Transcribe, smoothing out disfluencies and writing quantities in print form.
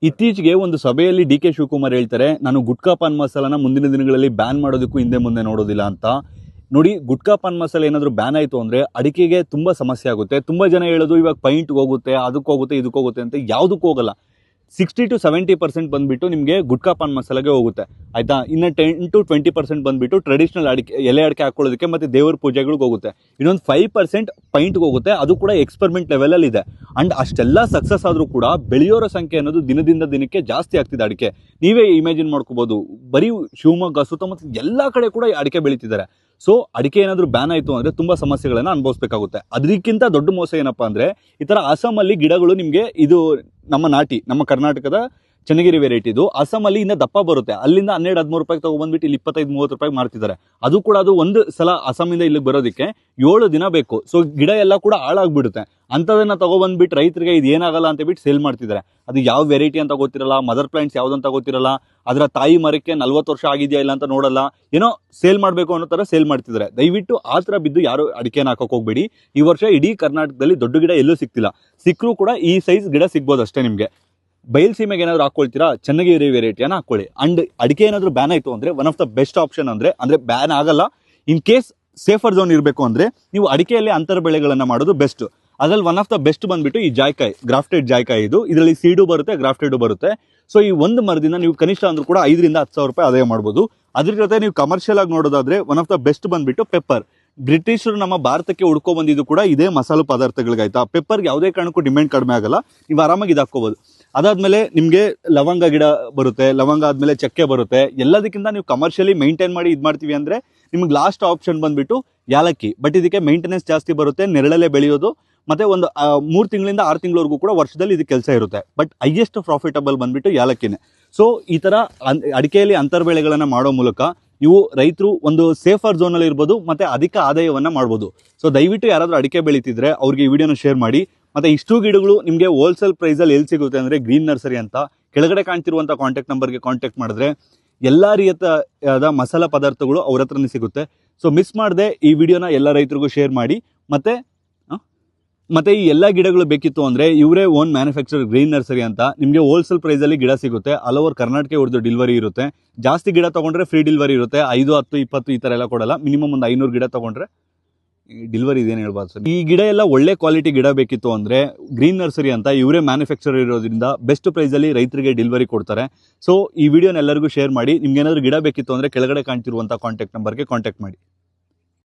ಇತ್ತೀಚೆಗೆ ಒಂದು ಸಭೆಯಲ್ಲಿ ಡಿ ಕೆ ಶಿವಕುಮಾರ್ ಹೇಳ್ತಾರೆ, ನಾನು ಗುಟ್ಕಾ ಪಾನ್ ಮಸಾಲಾನ ಮುಂದಿನ ದಿನಗಳಲ್ಲಿ ಬ್ಯಾನ್ ಮಾಡೋದಕ್ಕೂ ಹಿಂದೆ ಮುಂದೆ ನೋಡೋದಿಲ್ಲ ಅಂತ. ನೋಡಿ, ಗುಟ್ಕಾ ಪಾನ್ ಮಸಾಲ ಏನಾದರೂ ಬ್ಯಾನ್ ಆಯಿತು ಅಂದರೆ ಅಡಿಕೆಗೆ ತುಂಬ ಸಮಸ್ಯೆ ಆಗುತ್ತೆ. ತುಂಬ ಜನ ಹೇಳೋದು ಇವಾಗ ಪೈಂಟ್ಗೆ ಹೋಗುತ್ತೆ, ಅದಕ್ಕೆ ಹೋಗುತ್ತೆ, ಇದಕ್ಕೆ ಹೋಗುತ್ತೆ ಅಂತ. ಯಾವುದಕ್ಕೂ ಹೋಗಲ್ಲ. 60 to 70% ಬಂದುಬಿಟ್ಟು ನಿಮಗೆ ಗುಟ್ಕಾ ಪಾನ್ ಮಸಾಲೆಗೆ ಹೋಗುತ್ತೆ, ಆಯಿತಾ. ಇನ್ನು 10 to 20% ಬಂದುಬಿಟ್ಟು ಟ್ರೆಡಿಷನಲ್ ಎಲೆ ಅಡಿಕೆ ಹಾಕೊಳ್ಳೋದಕ್ಕೆ ಮತ್ತು ದೇವರ ಪೂಜೆಗಳಿಗೆ ಹೋಗುತ್ತೆ. ಇನ್ನೊಂದು 5% ಪೈಂಟ್ಗೆ ಹೋಗುತ್ತೆ, ಅದು ಕೂಡ ಎಕ್ಸ್ಪೆರಿಮೆಂಟ್ ಲೆವೆಲಲ್ಲಿ ಇದೆ. ಆ್ಯಂಡ್ ಅಷ್ಟೆಲ್ಲ ಸಕ್ಸಸ್ ಆದರೂ ಕೂಡ ಬೆಳೆಯೋರ ಸಂಖ್ಯೆ ಅನ್ನೋದು ದಿನದಿಂದ ದಿನಕ್ಕೆ ಜಾಸ್ತಿ ಆಗ್ತಿದೆ. ಅಡಿಕೆ ನೀವೇ ಇಮ್ಯಾಜಿನ್ ಮಾಡ್ಕೋಬೋದು, ಬರೀ ಶಿವಮೊಗ್ಗ ಸುತ್ತಮುತ್ತ ಎಲ್ಲ ಕಡೆ ಕೂಡ ಅಡಿಕೆ ಬೆಳೀತಿದ್ದಾರೆ. ಸೊ ಅಡಿಕೆ ಏನಾದರೂ ಬ್ಯಾನ್ ಆಯಿತು ಅಂದರೆ ತುಂಬ ಸಮಸ್ಯೆಗಳನ್ನು ಅನುಭವಿಸಬೇಕಾಗುತ್ತೆ. ಅದಕ್ಕಿಂತ ದೊಡ್ಡ ಮೋಸ ಏನಪ್ಪ ಅಂದರೆ, ಈ ಥರ ಅಸ್ಸಾಮಲ್ಲಿ ಗಿಡಗಳು ನಿಮಗೆ, ಇದು ನಮ್ಮ ಕರ್ನಾಟಕದ ಚನ್ನಗಿರಿ ವೆರೈಟಿದು, ಅಸ್ಸಾಮಲ್ಲಿ ಇನ್ನು ದಪ್ಪ ಬರುತ್ತೆ, ಅಲ್ಲಿಂದ 12-13 ರೂಪಾಯಿ ತೊಗೊಬಂದ್ಬಿಟ್ಟು ಇಲ್ಲಿ 25-30 ರೂಪಾಯಿ ಮಾಡ್ತಿದ್ದಾರೆ. ಅದು ಕೂಡ ಅದು ಒಂದು ಸಲ ಅಸ್ಸಾಮಿಂದ ಇಲ್ಲಿಗೆ ಬರೋದಕ್ಕೆ 7 ದಿನ ಬೇಕು. ಸೊ ಗಿಡ ಎಲ್ಲ ಕೂಡ ಹಾಳಾಗ್ಬಿಡುತ್ತೆ. ಅಂಥದನ್ನ ತೊಗೊಬಂದ್ಬಿಟ್ಟು ರೈತರಿಗೆ ಇದು ಏನಾಗಲ್ಲ ಅಂತ ಬಿಟ್ಟು ಸೇಲ್ ಮಾಡ್ತಿದ್ದಾರೆ. ಅದು ಯಾವ ವೆರೈಟಿ ಅಂತ ಗೊತ್ತಿರಲ್ಲ, ಮದರ್ ಪ್ಲಾಂಟ್ಸ್ ಯಾವುದಂತ ಗೊತ್ತಿರಲ್ಲ, ಅದರ ತಾಯಿ ಮರಕ್ಕೆ 40 ವರ್ಷ ಆಗಿದೆಯಾ ಇಲ್ಲ ಅಂತ ನೋಡಲ್ಲ, ಏನೋ ಸೇಲ್ ಮಾಡಬೇಕು ಅನ್ನೋ ಥರ ಸೇಲ್ ಮಾಡ್ತಿದ್ದಾರೆ. ದಯವಿಟ್ಟು ಆ ಥರ ಬಿದ್ದು ಯಾರು ಅಡಿಕೆನ ಹಾಕೋಕೆ ಹೋಗ್ಬೇಡಿ. ಈ ವರ್ಷ ಇಡೀ ಕರ್ನಾಟಕದಲ್ಲಿ ದೊಡ್ಡ ಗಿಡ ಎಲ್ಲೂ ಸಿಗ್ತಿಲ್ಲ. ಸಿಕ್ಕರೂ ಕೂಡ ಈ ಸೈಜ್ ಗಿಡ ಸಿಗ್ಬೋದು ಅಷ್ಟೇ ನಿಮಗೆ. ಬಯಲ್ಸೀಮೆಗೆ ಏನಾದರೂ ಹಾಕೊಳ್ತೀರಾ, ಚನ್ನಗಿರಿ ವೆರೈಟಿಯನ್ನು ಹಾಕೊಳ್ಳಿ. ಅಂಡ್ ಅಡಿಕೆ ಏನಾದರೂ ಬ್ಯಾನ್ ಆಯಿತು ಅಂದರೆ one of the best option ಅಂದರೆ ಬ್ಯಾನ್ ಆಗಲ್ಲ, ಇನ್ ಕೇಸ್ ಸೇಫರ್ ಝೋನ್ ಇರಬೇಕು ಅಂದರೆ ನೀವು ಅಡಿಕೆಯಲ್ಲಿ ಅಂತರ ಬೆಳೆಗಳನ್ನು ಮಾಡೋದು ಬೆಸ್ಟ್. ಅದ್ರಲ್ಲಿ ಒನ್ ಆಫ್ ದ ಬೆಸ್ಟ್ ಬಂದ್ಬಿಟ್ಟು ಈ ಜಾಯ್ಕಾಯಿ, ಗ್ರಾಫ್ಟೆಡ್ ಜಾಯ್ಕಾಯಿ. ಇದರಲ್ಲಿ ಸೀಡು ಬರುತ್ತೆ, ಗ್ರಾಫ್ಟೆಡು ಬರುತ್ತೆ. ಸೊ ಈ ಒಂದು ಮರದಿಂದ ನೀವು ಕನಿಷ್ಠ ಅಂದ್ರೂ ಕೂಡ 5,000 to 10,000 ರೂಪಾಯಿ ಆದಾಯ ಮಾಡ್ಬೋದು. ಅದ್ರ ಜೊತೆ ನೀವು ಕಮರ್ಷಿಯಲ್ ಆಗಿ ನೋಡೋದಾದ್ರೆ ಒನ್ ಆಫ್ ದ ಬೆಸ್ಟ್ ಬಂದ್ಬಿಟ್ಟು ಪೆಪ್ಪರ್. ಬ್ರಿಟಿಷರು ನಮ್ಮ ಭಾರತಕ್ಕೆ ಹುಡ್ಕೊ ಬಂದಿದ್ದು ಕೂಡ ಇದೇ ಮಸಾಲೆ ಪದಾರ್ಥಗಳಿಗಾಯ್ತಾ. ಪೆಪ್ಪರ್ಗೆ ಯಾವುದೇ ಕಾರಣಕ್ಕೂ ಡಿಮ್ಯಾಂಡ್ ಕಡಿಮೆ ಆಗಲ್ಲ, ನೀವು ಆರಾಮಾಗಿ ಇದು ಹಾಕೋಬಹುದು. ಅದಾದ್ಮೇಲೆ ನಿಮಗೆ ಲವಂಗ ಗಿಡ ಬರುತ್ತೆ, ಲವಂಗ ಆದ್ಮೇಲೆ ಚಕ್ಕೆ ಬರುತ್ತೆ. ಎಲ್ಲದಕ್ಕಿಂತ ನೀವು ಕಮರ್ಷಿಯಲಿ ಮೇಂಟೈನ್ ಮಾಡಿ ಇದು ಮಾಡ್ತೀವಿ ಅಂದ್ರೆ ನಿಮ್ಗೆ ಲಾಸ್ಟ್ ಆಪ್ಷನ್ ಬಂದ್ಬಿಟ್ಟು ಯಾಲಕ್ಕಿ. ಬಟ್ ಇದಕ್ಕೆ ಮೇಂಟೆನೆನ್ಸ್ ಜಾಸ್ತಿ ಬರುತ್ತೆ, ನೆರಳಲ್ಲೇ ಬೆಳೆಯೋದು, ಮತ್ತೆ ಒಂದು 3 ತಿಂಗಳಿಂದ 6 ತಿಂಗಳವರೆಗೂ ಕೂಡ ವರ್ಷದಲ್ಲಿ ಇದು ಕೆಲಸ ಇರುತ್ತೆ. ಬಟ್ ಹೈಯೆಸ್ಟ್ ಪ್ರಾಫಿಟಬಲ್ ಬಂದ್ಬಿಟ್ಟು ಯಾಲಕ್ಕಿನೇ. ಸೊ ಈ ತರ ಅಡಿಕೆಯಲ್ಲಿ ಅಂತರ ಬೆಳೆಗಳನ್ನ ಮಾಡೋ ಮೂಲಕ ಇವು ರೈತರು ಒಂದು ಸೇಫರ್ ಝೋನ್ ಅಲ್ಲಿ ಇರ್ಬೋದು, ಮತ್ತೆ ಅಧಿಕ ಆದಾಯವನ್ನ ಮಾಡ್ಬೋದು. ಸೊ ದಯವಿಟ್ಟು ಯಾರಾದ್ರೂ ಅಡಿಕೆ ಬೆಳೀತಿದ್ರೆ ಅವ್ರಿಗೆ ಈ ವಿಡಿಯೋನ ಶೇರ್ ಮಾಡಿ. ಮತ್ತೆ ಇಷ್ಟು ಗಿಡಗಳು ನಿಮಗೆ ಹೋಲ್ಸೇಲ್ ಪ್ರೈಸಲ್ಲಿ ಎಲ್ಲಿ ಸಿಗುತ್ತೆ ಅಂದರೆ ಗ್ರೀನ್ ನರ್ಸರಿ ಅಂತ ಕೆಳಗಡೆ ಕಾಣ್ತಿರುವಂಥ ಕಾಂಟ್ಯಾಕ್ಟ್ ನಂಬರ್ಗೆ ಕಾಂಟ್ಯಾಕ್ಟ್ ಮಾಡಿದ್ರೆ ಎಲ್ಲ ರೀತಿಯಾದ ಮಸಾಲ ಪದಾರ್ಥಗಳು ಅವ್ರ ಹತ್ರನೇ ಸಿಗುತ್ತೆ. ಸೊ ಮಿಸ್ ಮಾಡದೆ ಈ ವಿಡಿಯೋನ ಎಲ್ಲ ರೈತರಿಗೂ ಶೇರ್ ಮಾಡಿ. ಮತ್ತೆ ಈ ಎಲ್ಲ ಗಿಡಗಳು ಬೇಕಿತ್ತು ಅಂದರೆ ಇವರೇ ಓನ್ ಮ್ಯಾನುಫ್ಯಾಕ್ಚರ್ ಗ್ರೀನ್ ನರ್ಸರಿ ಅಂತ. ನಿಮಗೆ ಹೋಲ್ಸೇಲ್ ಪ್ರೈಸಲ್ಲಿ ಗಿಡ ಸಿಗುತ್ತೆ, ಆಲ್ ಓವರ್ ಕರ್ನಾಟಕ ಇವ್ರದ್ದು ಡೆಲಿವರಿ ಇರುತ್ತೆ. ಜಾಸ್ತಿ ಗಿಡ ತೊಗೊಂಡ್ರೆ ಫ್ರೀ ಡೆಲಿವರಿ ಇರುತ್ತೆ. 5, 10, 20 ಈ ಥರ ಎಲ್ಲ ಕೊಡಲ್ಲ. ಮಿನಿಮಮ್ ಒಂದು 500 ಗಿಡ ತೊಗೊಂಡ್ರೆ ಡೆಲಿವರಿ ಇದೇನು ಹೇಳ್ಬಾರ್ದು ಸರ್. ಈ ಗಿಡ ಎಲ್ಲ ಒಳ್ಳೆ ಕ್ವಾಲಿಟಿ ಗಿಡ ಬೇಕಿತ್ತು ಅಂದರೆ ಗ್ರೀನ್ ನರ್ಸರಿ ಅಂತ ಇವರೇ ಮ್ಯಾನುಫ್ಯಾಕ್ಚರ್ ಇರೋದ್ರಿಂದ ಬೆಸ್ಟ್ ಪ್ರೈಸಲ್ಲಿ ರೈತರಿಗೆ ಡೆಲಿವರಿ ಕೊಡ್ತಾರೆ. ಸೊ ಈ ವಿಡಿಯೋನ ಎಲ್ಲರಿಗೂ ಶೇರ್ ಮಾಡಿ. ನಿಮ್ಗೆ ಏನಾದರೂ ಗಿಡ ಬೇಕಿತ್ತು ಅಂದರೆ ಕೆಳಗಡೆ ಕಾಣ್ತಿರುವಂಥ ಕಾಂಟ್ಯಾಕ್ಟ್ ನಂಬರ್ಗೆ ಕಾಂಟ್ಯಾಕ್ಟ್ ಮಾಡಿ.